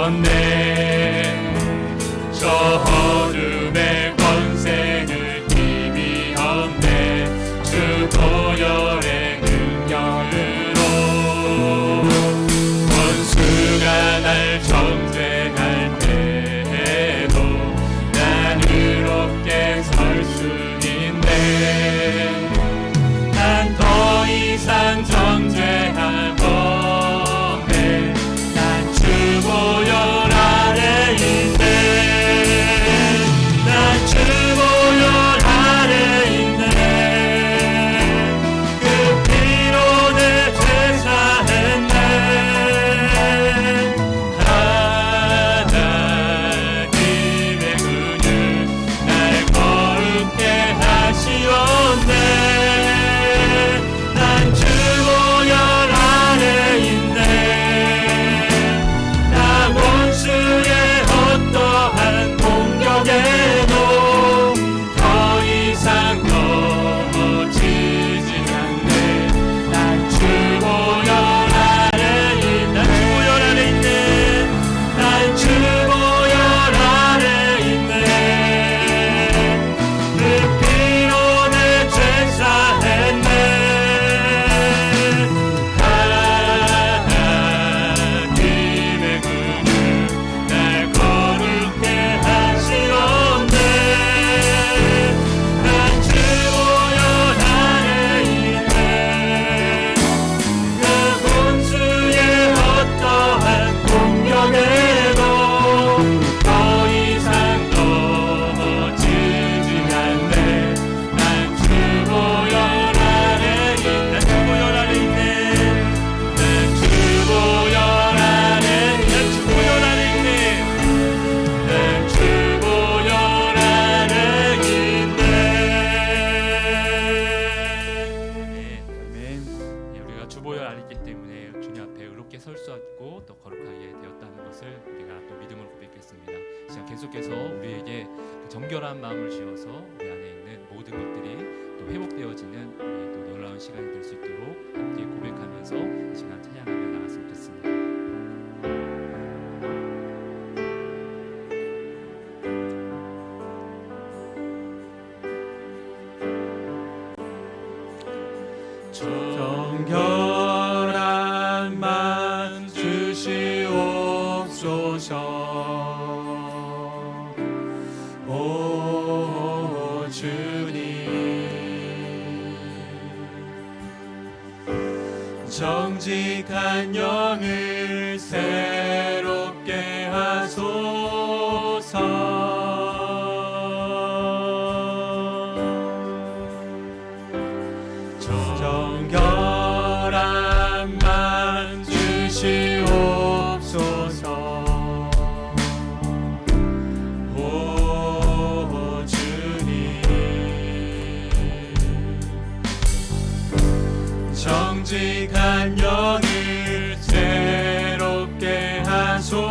하시었네. 저 어둠의 권세는 힘이 없네. 주 보혈의 능력으로 원수가 날 정죄할 때에도 난 의롭게 설 수 있네. 난 더 이상 정죄함 없네. 난 주 보혈 아래 있네. 난 주 보혈 아래 있네. 그 피로 내 죄 사했네. 하나님의 은혜 날 거룩해 하시었네. 난 주 보혈 아래 있네. 나 원수의 어떠한 공격에도 더 이상 넘어지진 않네. 난 주 보혈 아래 있네. 난 주 보혈 아래 있네. 난 주 보혈 아래 있네. 그 피로 내 죄 사했네. 하나님의 은혜 날 거룩해 하시었네. 난 주 보혈 아래 있네. 그 원수의 어떠한 공격에도 더 이상 넘어지지 않네. 난 주 보혈 아래 있네. 난 주 보혈 아래 있네. 난 주 보혈 아래 있네. 난 주 보혈 아래 있네. 난 주 보혈 아래 있네. 아멘. 우리가 주 보혈 아래 있기 때문에 주님 앞에 의롭게 설 수 있고 또 거룩하게 되었다는 것을 우리가 또 믿음으로 고백했습니다. 시간 계속해서 우리에게 그 정결한 마음을 주어서 우리 안에 있는 모든 것들이 또 회복되어지는 우리 또 놀라운 시간이 될 수 있도록 함께 고백하면서 이 시간 찬양하며 나갔으면 좋겠습니다. 정결한 만 주시옵소서. 오 주님, 정직한 영을 새롭게 하소서. 정결한 만 주시옵소서. 오 주님, 정직한 영을 새롭게 하소서.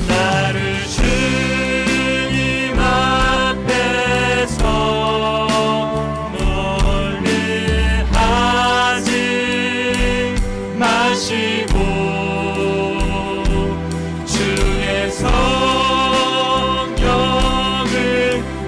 나를 주님 앞에서 멀리 하지 마시고 주의 성령을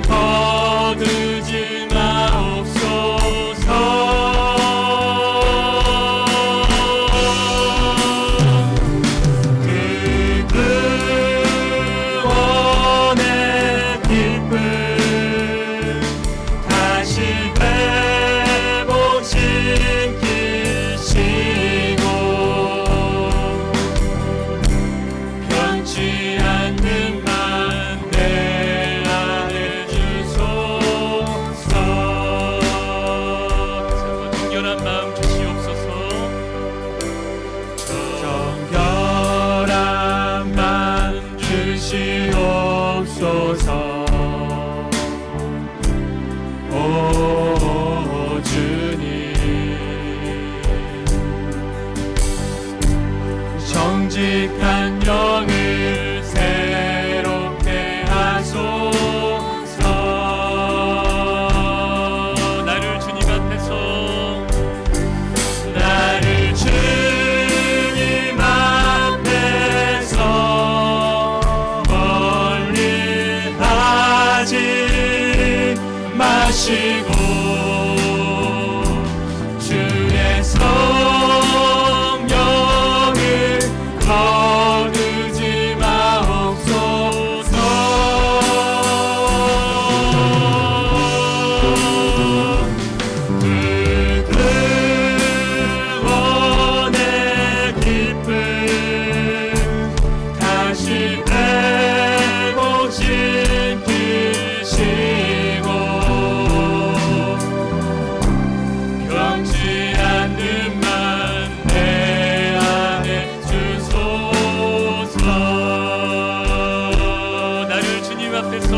거두지 마옵소서. 정직한 영을 새롭게 하소서. 나를 주님 앞에서 마시고 주의 성령을 거두지 마옵소서. 그 구원의 기쁨 다시 회복시키시고 변치 않는 만 내 안에 주소서. 나를 주님 앞에서